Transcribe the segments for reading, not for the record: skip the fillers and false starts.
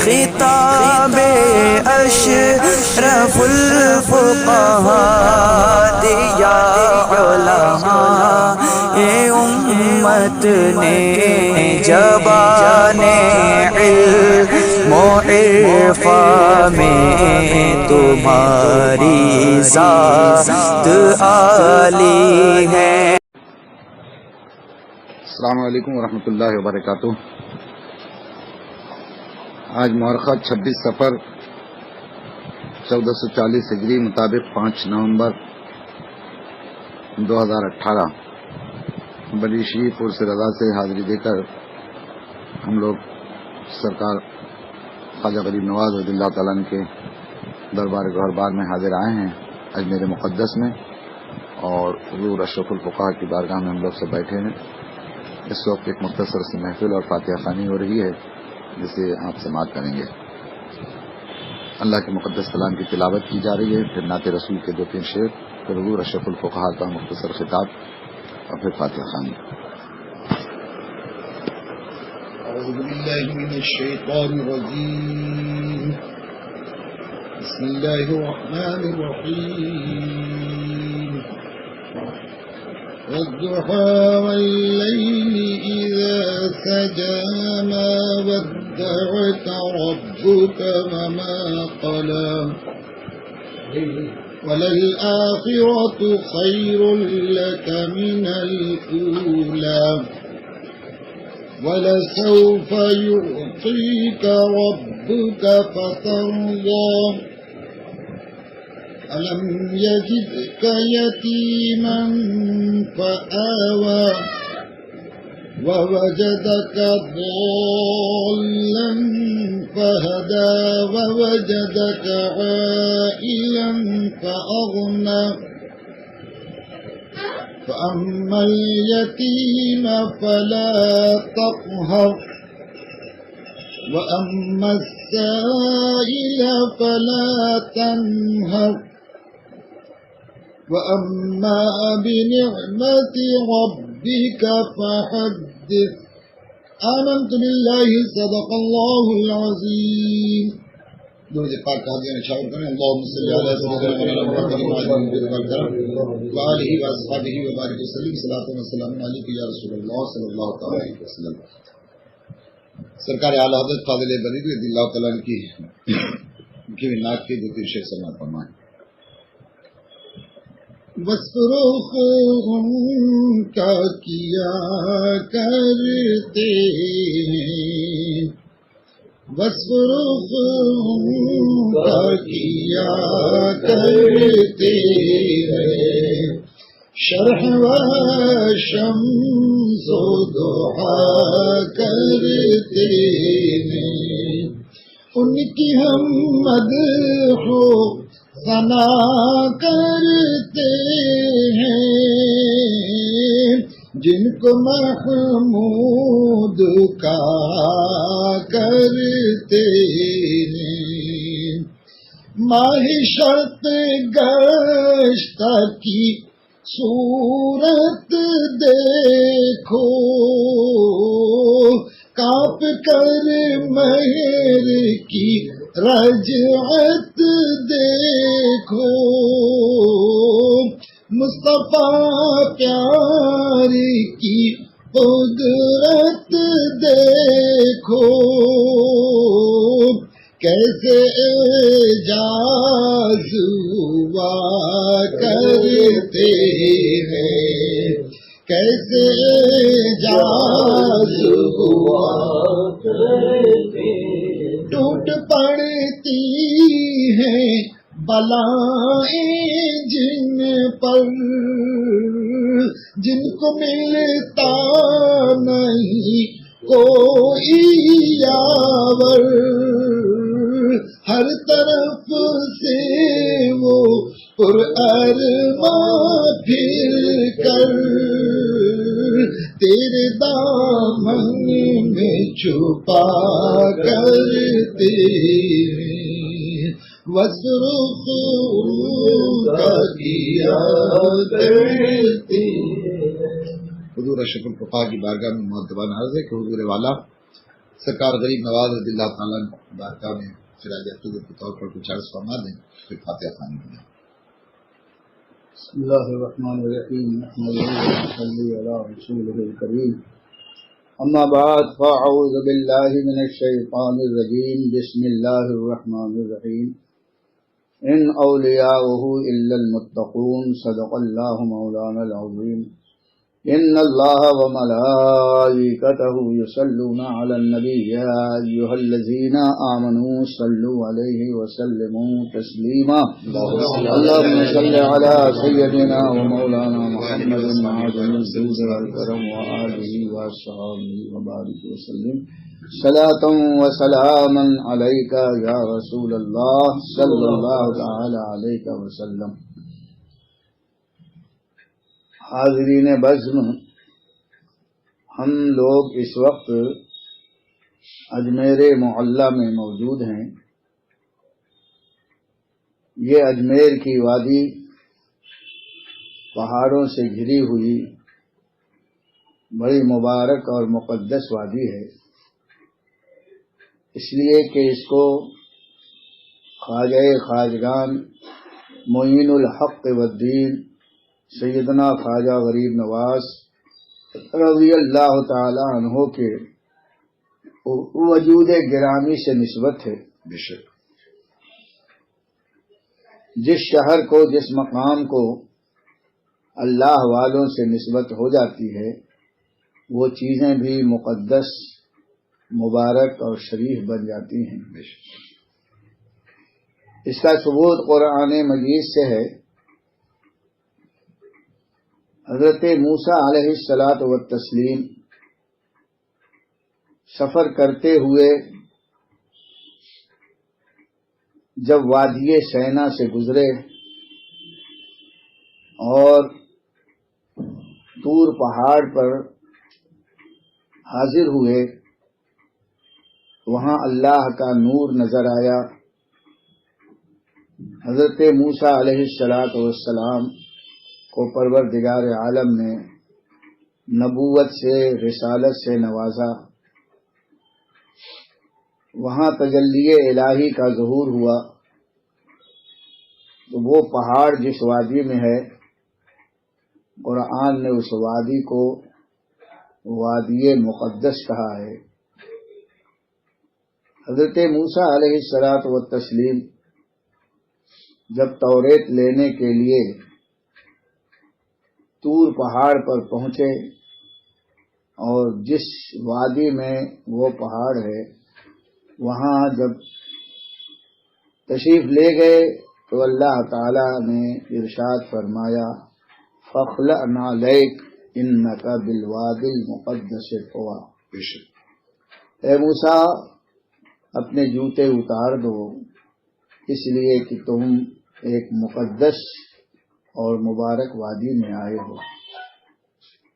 خطاب اشرف الفقہاء دیا علماء امت نے جبان علم و عرفاں میں تمہاری ذات عالی ہے۔ السلام علیکم ورحمۃ اللہ وبرکاتہ۔ آج مؤرخہ 26 صفر 1440 ہجری مطابق 5 نومبر 2018 بڑی شریف عرص رضا سے حاضری دے کر ہم لوگ سرکار خواجہ غریب نواز رضی اللہ تعالیٰ عنہ کے دربار گوہربار میں حاضر آئے ہیں اجمیر مقدس میں، اور حضور اشرف الفقہاء کی بارگاہ میں ہم لوگ سے بیٹھے ہیں۔ اس وقت ایک مختصر سی محفل اور فاتحہ خوانی ہو رہی ہے جسے آپ سماعت کریں گے۔ اللہ کے مقدس کلام کی تلاوت کی جا رہی ہے، پھر نعت رسول کے 2-3 شعر، پھر حضور اشرف الفقہاء کا مختصر خطاب اور پھر فاتحہ خوانی۔ اعوذ باللہ من الشیطان الرجیم، بسم اللہ الرحمن الرحیم، والضحى والليل إذا سجى ما ودعك ربك وما قلى وللآخرة خير لك من الأولى ولسوف يعطيك ربك فترضى ألم يجدك يتيما فآوى ووجدك ضالا فهدى ووجدك عائلا فأغنى فأما اليتيم فلا تقهر وأما السائل فلا تنهر وأما بنعمة ربك فحدث آمنت بالله صدق الله العظيم۔ درود پاک کا حضرت نشاور کریں، اللهم صل على سيدنا محمد وعلى آله وأصحابه وبارك وسلم صلاة وسلام عليك يا رسول الله صلی اللہ علیہ وسلم۔ سرکار اعلی حضرت فاضل بریلوی رضی اللہ تعالیٰ عنہ کی نعت کے 2-3 شعر سماعت فرمائیں۔ وصرخ ان کا کیا کرتے ہیں، وصرخ ان کا کیا کرتے ہیں، شرح و شمس و ضحا کرتے ہیں، ان کی ہم مدح و ثنا کرتے ہیں، جن کو محمود کہا کرتے ہیں، ماہ شرط گشتہ کی صورت دیکھو، کانپ کر مہر کی رجعت دیکھو، مصطفیٰ پیاری کی قدرت دیکھو، کیسے اعجاز ہوا کرتے ہیں، کیسے اعجاز ہوا کرتے ہیں، ٹوٹ پڑتی ہیں بلائیں جن پر، جن کو ملتا نہیں کوئی یاور، ہر طرف سے وہ پر ارماں پھر کر تیرے دامن میں چھپا کرتے وصرخ کا کیا کرتے۔ حضور اشرف الفقہاء کی بارگاہ میں مؤدبانہ عرض ہے کہ حضور والا سرکار غریب نواز رضی اللہ تعالیٰ بارگاہ میں خراج عقیدت کے طور پر کچھ عرض فرما دیں، پھر فاتحہ خوانی کریں۔ بسم اللہ الرحمن الرحیم، نحمدہ ونصلی علی رسولہ الکریم، اما بعد فاعوذ باللہ من الشیطان الرجیم، بسم اللہ الرحمن الرحیم، ان اولیاؤہ الا المتقون، صدق اللہ مولانا العظیم۔ ان اللہ وملائکتہ یصلون علی النبی یا ایھا الذین آمنوا صلوا علیہ وسلموا تسلیما، اللہم صل علی سیدنا ومولانا محمد معظم الجود والکرم وآلہ واصحابہ وبارک وسلم، صلاۃ وسلاما علیک یا رسول اللہ صلی اللہ تعالی علیہ وسلم۔ حاضرین بزم، ہم لوگ اس وقت اجمیر معلیٰ میں موجود ہیں۔ یہ اجمیر کی وادی پہاڑوں سے گھری ہوئی بڑی مبارک اور مقدس وادی ہے، اس لیے کہ اس کو خواجہ خواجگان معین الحق والدین سیدنا خواجہ غریب نواز رضی اللہ تعالی عنہ کے وجود گرامی سے نسبت ہے۔ بے شک جس شہر کو، جس مقام کو اللہ والوں سے نسبت ہو جاتی ہے، وہ چیزیں بھی مقدس، مبارک اور شریف بن جاتی ہیں۔ بے شک اس کا ثبوت قرآن مجید سے ہے۔ حضرت موسیٰ علیہ الصلاۃ والتسلیم سفر کرتے ہوئے جب وادی سینا سے گزرے اور طور پہاڑ پر حاضر ہوئے، وہاں اللہ کا نور نظر آیا۔ حضرت موسیٰ علیہ الصلاۃ والسلام کو پروردگار عالم نے نبوت سے، رسالت سے نوازا۔ وہاں تجلی الہی کا ظہور ہوا۔ تو وہ پہاڑ جس وادی میں ہے، قرآن نے اس وادی کو وادی مقدس کہا ہے۔ حضرت موسیٰ علیہ الصلاۃ والتسلیم جب توریت لینے کے لیے طور پہاڑ پر پہنچے، اور جس وادی میں وہ پہاڑ ہے وہاں جب تشریف لے گئے تو اللہ تعالی نے ارشاد فرمایا، فَاخْلَعْ نَعْلَيْكَ إِنَّكَ بِالْوَادِ الْمُقَدَّسِ طُوَىٰ۔ بے شک اے موسیٰ، اپنے جوتے اتار دو، اس لیے کہ تم ایک مقدس اور مبارک وادی میں آئے ہو۔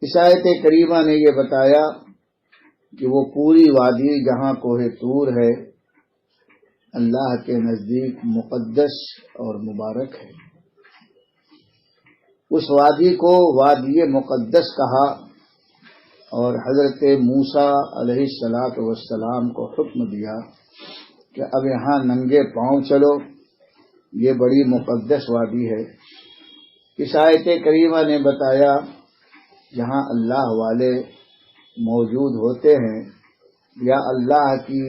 اس آیت کریمہ نے یہ بتایا کہ وہ پوری وادی جہاں کوہ طور ہے، اللہ کے نزدیک مقدس اور مبارک ہے۔ اس وادی کو وادی مقدس کہا، اور حضرت موسیٰ علیہ الصلاۃ والسلام کو حکم دیا کہ اب یہاں ننگے پاؤں چلو، یہ بڑی مقدس وادی ہے۔ اس آیت کریمہ نے بتایا جہاں اللہ والے موجود ہوتے ہیں یا اللہ کی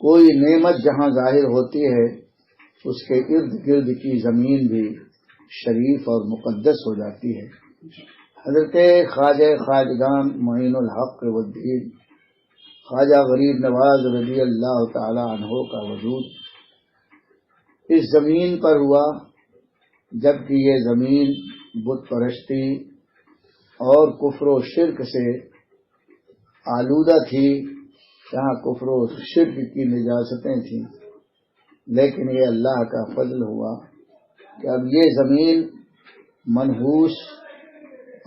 کوئی نعمت جہاں ظاہر ہوتی ہے، اس کے ارد گرد کی زمین بھی شریف اور مقدس ہو جاتی ہے۔ حضرت خواجہ خواجگان معین الحق والدین خواجہ غریب نواز رضی اللہ تعالی عنہ کا وجود اس زمین پر ہوا، جبکہ یہ زمین بت پرستی اور کفر و شرک سے آلودہ تھی، جہاں کفر و شرک کی نجاستیں تھیں، لیکن یہ اللہ کا فضل ہوا کہ اب یہ زمین منحوس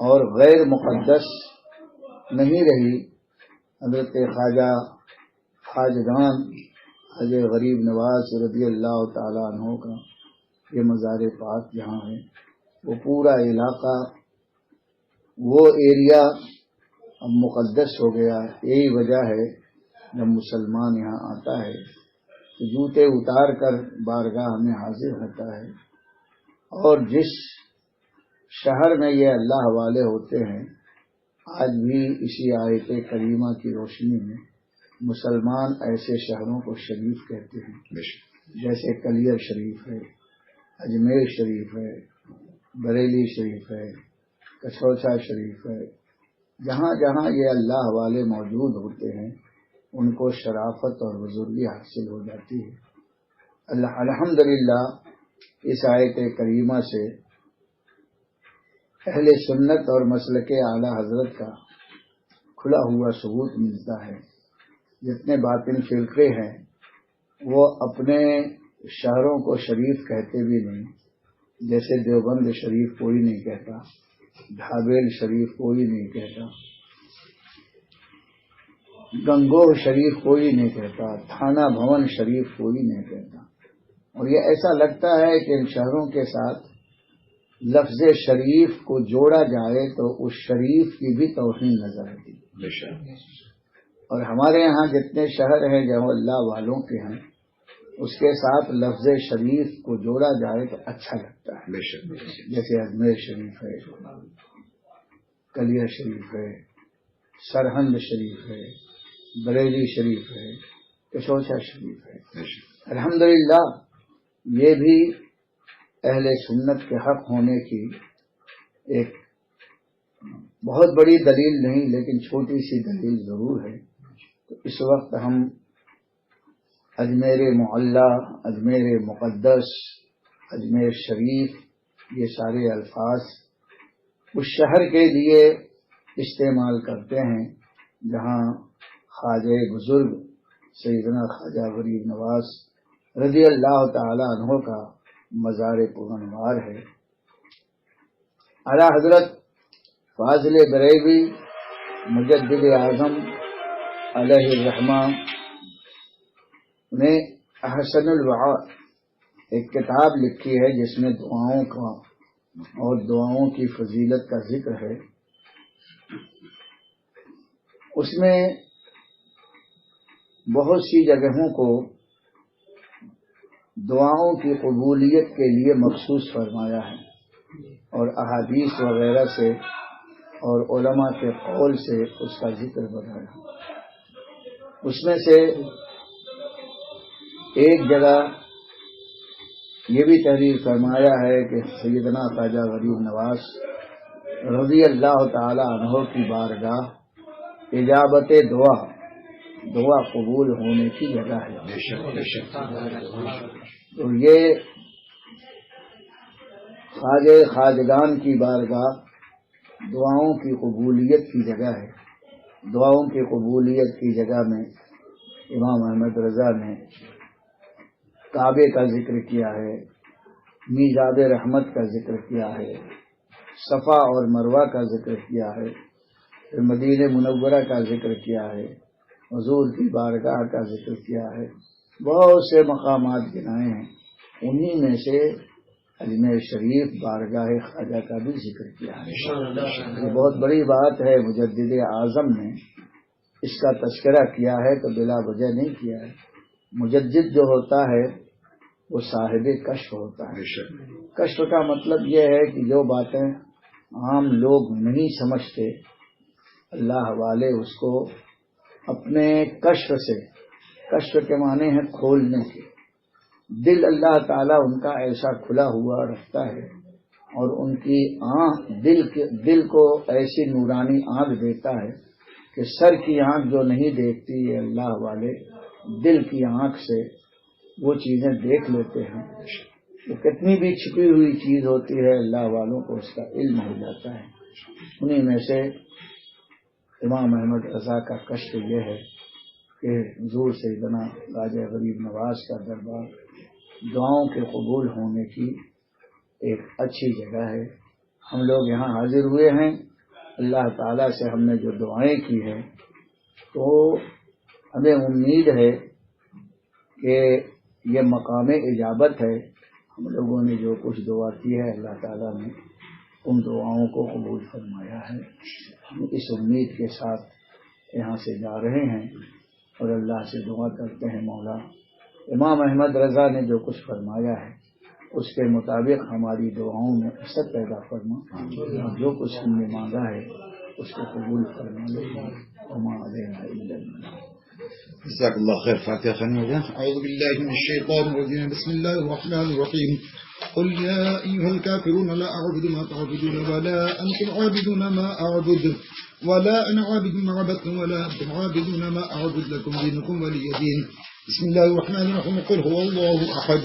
اور غیر مقدس نہیں رہی۔ حضرت خواجہ خواجگان خواجہ غریب نواز رضی اللہ تعالیٰ عنہ کا یہ مزار پاک جہاں ہے، وہ پورا علاقہ، وہ ایریا اب مقدس ہو گیا. یہی وجہ ہے جب مسلمان یہاں آتا ہے تو جوتے اتار کر بارگاہ میں حاضر ہوتا ہے. اور جس شہر میں یہ اللہ والے ہوتے ہیں، آج بھی اسی آیت کریمہ کی روشنی میں مسلمان ایسے شہروں کو شریف کہتے ہیں، جیسے کلیر شریف ہے، اجمیر شریف ہے، بریلی شریف ہے، کچھوچا شریف ہے. جہاں جہاں یہ اللہ والے موجود ہوتے ہیں ان کو شرافت اور بزرگی حاصل ہو جاتی ہے. الحمدللہ اس آیت کریمہ سے اہل سنت اور مسلک اعلی حضرت کا کھلا ہوا ثبوت ملتا ہے. جتنے باطن فرقے ہیں وہ اپنے شہروں کو شریف کہتے بھی نہیں، جیسے دیوبند شریف کوئی نہیں کہتا، ڈھابیل شریف کوئی نہیں کہتا، گنگوہ شریف کوئی نہیں کہتا، تھانہ بھون شریف کوئی نہیں کہتا. اور یہ ایسا لگتا ہے کہ ان شہروں کے ساتھ لفظ شریف کو جوڑا جائے تو اس شریف کی بھی توہین نظر آتی ہے. اور ہمارے یہاں جتنے شہر ہیں جو اللہ والوں کے ہیں اس کے ساتھ لفظ شریف کو جوڑا جائے تو اچھا لگتا ہے. جیسے اجمیر شریف ہے، کلیر شریف ہے، سرہند شریف ہے، بریلی شریف ہے، کچھوچا شریف ہے. الحمدللہ یہ بھی اہل سنت کے حق ہونے کی ایک بہت بڑی دلیل نہیں لیکن چھوٹی سی دلیل ضرور ہے. تو اس وقت ہم اجمیر معلی، اجمیر مقدس، اجمیر شریف یہ سارے الفاظ اس شہر کے لیے استعمال کرتے ہیں جہاں خواجہ بزرگ سیدنا خواجہ غریب نواز رضی اللہ تعالی عنہ کا مزار پرانوار ہے. اعلی حضرت فاضل بریلوی مجدد اعظم علیہ الرحمہ نے احسن الوعاد ایک کتاب لکھی ہے جس میں دعاؤں کا اور دعاؤں کی فضیلت کا ذکر ہے. اس میں بہت سی جگہوں کو دعاؤں کی قبولیت کے لیے مخصوص فرمایا ہے اور احادیث وغیرہ سے اور علماء کے قول سے اس کا ذکر بتایا. اس میں سے ایک جگہ یہ بھی تحریر فرمایا ہے کہ سیدنا خواجہ غریب نواز رضی اللہ تعالی عنہ کی بارگاہ اجابت دعا قبول ہونے کی جگہ ہے. تو یہ خواجہ خواجگان کی بارگاہ دعاؤں کی قبولیت کی جگہ ہے. دعاؤں کی قبولیت کی جگہ میں امام احمد رضا نے کعبے کا ذکر کیا ہے، میزاب رحمت کا ذکر کیا ہے، صفا اور مروہ کا ذکر کیا ہے، پھر مدینہ منورہ کا ذکر کیا ہے، حضور کی بارگاہ کا ذکر کیا ہے. بہت سے مقامات گنائے ہیں. انہی میں سے اجمیر شریف بارگاہ خواجہ کا بھی ذکر کیا ہے. یہ بہت بڑی بات ہے. مجدد اعظم نے اس کا تذکرہ کیا ہے تو بلا وجہ نہیں کیا ہے. مجدد جو ہوتا ہے وہ صاحب کشف ہوتا ہے. کشف کا مطلب یہ ہے کہ جو باتیں عام لوگ نہیں سمجھتے اللہ والے اس کو اپنے کشف سے، کشف کے معنی ہے کھولنے کے، دل اللہ تعالیٰ ان کا ایسا کھلا ہوا رکھتا ہے اور ان کی آنکھ دل کو ایسی نورانی آنکھ دیتا ہے کہ سر کی آنکھ جو نہیں دیکھتی یہ اللہ والے دل کی آنکھ سے وہ چیزیں دیکھ لیتے ہیں. تو کتنی بھی چھپی ہوئی چیز ہوتی ہے اللہ والوں کو اس کا علم ہو جاتا ہے. انہی میں سے امام احمد رضا کا کشف یہ ہے کہ حضور سیدنا خواجہ غریب نواز کا دربار دعاؤں کے قبول ہونے کی ایک اچھی جگہ ہے. ہم لوگ یہاں حاضر ہوئے ہیں، اللہ تعالیٰ سے ہم نے جو دعائیں کی ہیں تو ہمیں امید ہے کہ یہ مقام اجابت ہے. ہم لوگوں نے جو کچھ دعا کی ہے اللہ تعالیٰ نے ان دعاؤں کو قبول فرمایا ہے. ہم اس امید کے ساتھ یہاں سے جا رہے ہیں اور اللہ سے دعا کرتے ہیں مولا امام احمد رضا نے جو کچھ فرمایا ہے اس کے مطابق ہماری دعاؤں میں اثر پیدا فرما، اور جو کچھ ہم نے مانگا ہے اس کو قبول فرما لے. وما علینا الا البلاغ. جزاک اللہ خیر. فاتحہ خانی ہو گیا. أعوذ بالله من الشيطان الرجيم. بسم الله الرحمن الرحيم. قل يا أيها الكافرون لا أعبد ما تعبدون ولا أنتم عابدون ما أعبد ولا أنا عابد ما عبدتم ولا أنتم عابدون ما أعبد لكم دينكم ولي دين. بسم الله الرحمن الرحيم. قل هو الله أحد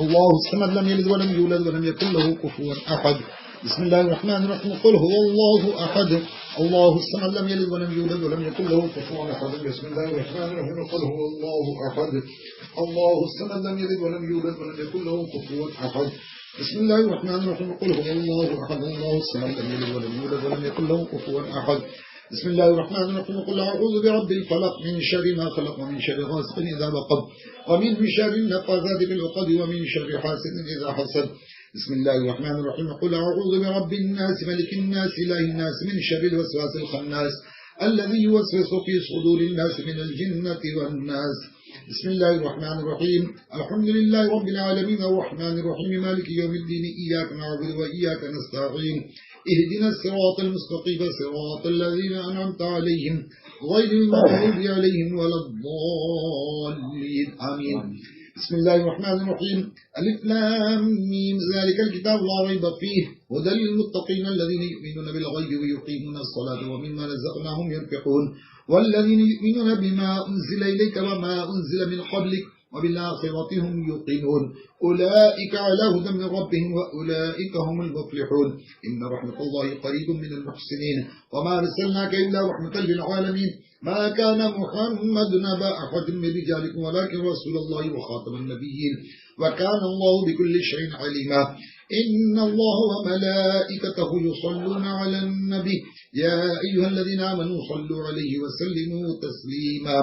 الله الصمد لم يلد ولم يولد ولم يكن له كفوا أحد. بسم الله الرحمن الرحيم. قل هو الله أحد الله الصمد لم يلد ولم يولد ولم يكن له كفوا أحد. بسم الله الرحمن الرحيم. قل هو الله أحد الله الصمد لم يلد ولم يولد ولم يكن له كفوا أحد. بسم الله الرحمن الرحيم. قل هو الله أحد الله الصمد لم يلد ولم يولد ولم يكن له كفوا أحد. بسم الله الرحمن الرحيم. قل أعوذ برب الفلق من شر ما خلق ومن شر غاسق إذا وقب ومن شر النفاثات في العقد ومن شر حاسد إذا حسد. بسم الله الرحمن الرحيم. قل أعوذ برب الناس ملك الناس إله الناس من شر الوسواس الخناس الذي يوسوس في صدور الناس من الجنة والناس. بسم الله الرحمن الرحيم. الحمد لله رب العالمين الرحمن الرحيم مالك يوم الدين إياك نعبد وإياك نستعين اهدنا الصراط المستقيم صراط الذين أنعمت عليهم غير المغضوب عليهم ولا الضالين آمين. بسم الله الرحمن الرحيم. ألف لام ميم ذلك الكتاب لا ريب فيه هدى للمتقين الذين يؤمنون بالغيب ويقيمون الصلاة ومما رزقناهم ينفقون والذين يؤمنون بما أنزل إليك وما أنزل من قبلك وبالآخرة هم يوقنون أولئك على هدى من ربهم وأولئك هم المفلحون. إن رحمة الله قريب من المحسنين وما أرسلناك إلا رحمة للعالمين. ما كان محمد أبا أحد من رجالكم ولكن رسول الله وخاتم النبيين وكان الله بكل شيء عليما. إن الله وملائكته يصلون على النبي يا أيها الذين آمنوا صلوا عليه وسلموا تسليما.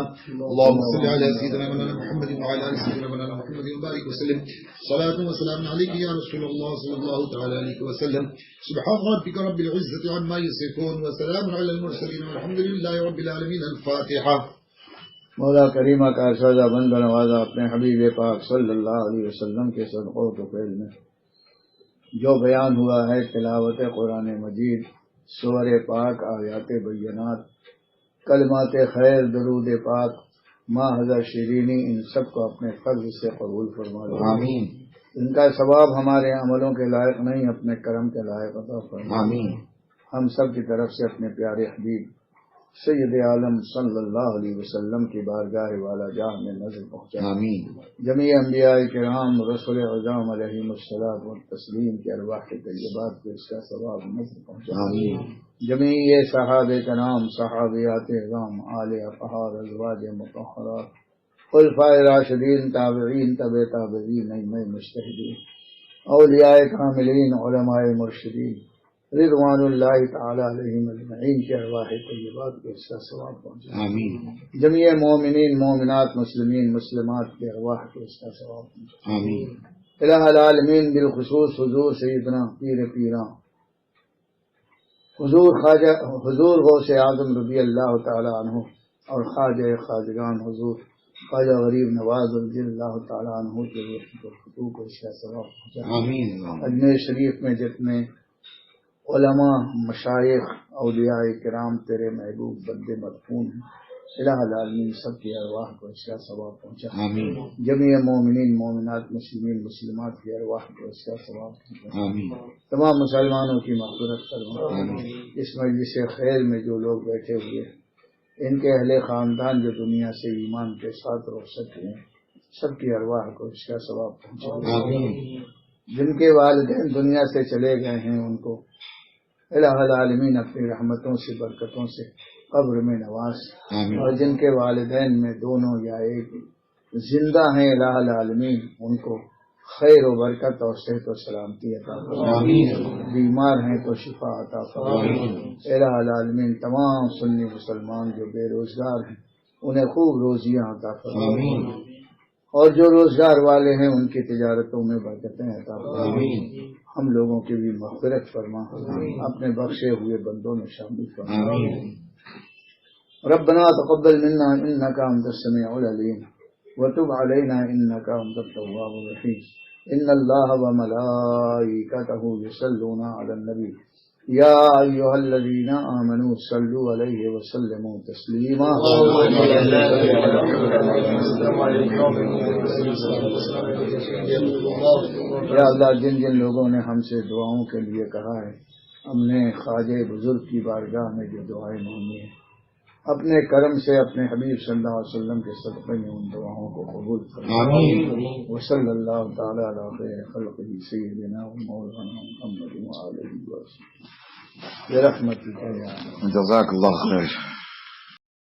اللهم صل على سيدنا محمد وعلى آل سيدنا محمد وبارك وسلم. صلاة وسلام عليك يا رسول الله صلى الله تعالى عليه وسلم. سبحان ربك رب العزة عما يصفون وسلام على المرسلين والحمد لله رب العالمين. الفاتحة. مولا کریمہ کا سزا بند نوازا اپنے حبیب پاک صلی اللہ علیہ وسلم کے صدقوں کے فعل میں جو بیان ہوا ہے تلاوت قرآن مجید سور پاک آیات بینات کلمات خیر درود پاک ماں حضر شیرینی ان سب کو اپنے فضل سے قبول فرما دے. آمین. ان کا ثواب ہمارے عملوں کے لائق نہیں اپنے کرم کے لائق عطا فرما. آمین. ہم سب کی طرف سے اپنے پیارے حبیب سید عالم صلی اللہ علیہ وسلم کی بارگاہ والا جاہ میں نظر پہنچا. آمین. جمیع انبیاء کرام رسول اعظام علیہم الصلاۃ والتسلیم کے ارواح کے طیبات کو اس کا ثواب نظر پہنچا. آمین. جمیع صحابہ کرام صحابیات اعظام آل اطہار ازواج مطہرات خلفاء راشدین تابعین تبع تابعین ائمہ مجتہدین اولیاء کاملین علماء مرشدین رضوان اللہ تعالی علیہم اجمعین کے ارواح طیبات کو اس کا ثواب پہنچا. آمین. جمیع مومنین مومنات مسلمین مسلمات کے ارواح کو اس کا ثواب پہنچا. آمین. الہ العالمین بالخصوص حضور سیدنا پیر پیراں حضور غوث اعظم رضی اللہ تعالی عنہ اور خواجہ خواجگان حضور خواجہ غریب نواز رضی اللہ تعالی عنہ کے خطوط کو اس کا ثواب پہنچا. آمین. اجمیر شریف میں جتنے علماء مشائخ اولیاء کرام تیرے محبوب بندے مدفون ہیں الہ العالمین سب کی ارواح کو اس کا ثواب پہنچا. آمین. جمیع مومنین مومنات مسلمین مسلمات کی ارواح کو اس کا ثواب پہنچا. آمین. تمام مسلمانوں کی مغفرت فرما. آمین. اس مجلس خیر میں جو لوگ بیٹھے ہوئے ان کے اہل خاندان جو دنیا سے ایمان کے ساتھ رخصت ہوئے سب کی ارواح کو اس کا ثواب پہنچا. آمین. جن کے والدین دنیا سے چلے گئے ہیں ان کو الہ العالمین اپنی رحمتوں سے برکتوں سے قبر میں نواز. آمین. اور جن کے والدین میں دونوں یا ایک زندہ ہیں الہ العالمین ان کو خیر و برکت اور صحت و سلامتی عطا فرما. آمین. بیمار ہیں تو شفا عطا فرما. آمین. الہ العالمین تمام سنی مسلمان جو بے روزگار ہیں انہیں خوب روزیاں عطا فرما. آمین. اور جو روزگار والے ہیں ان کی تجارتوں میں برکتیں عطا فرما، ہم لوگوں کی بھی مغفرت فرما، اپنے بخشے ہوئے بندوں میں شامل فرما۔ ربنا تقبل منا انك انت السميع العليم وتب علينا انك انت التواب الرحيم ان الله وملائكته يصلون على النبي يا ايها الذين امنوا صلوا عليه وسلموا تسليما۔ یا اللہ جن جن لوگوں نے ہم سے دعاؤں کے لیے کہا ہے، ہم نے خواجہ بزرگ کی بارگاہ میں جو دعائیں مانگی ہیں، اپنے کرم سے اپنے حبیب صلی اللہ علیہ وسلم کے صدقے میں ان دعاؤں کو قبول فرما۔ وصلی اللہ تعالی علی خیر خلقہ سیدنا و مولانا محمد وآلہ وصحبہ برحمتک یا جزاک اللہ خیر۔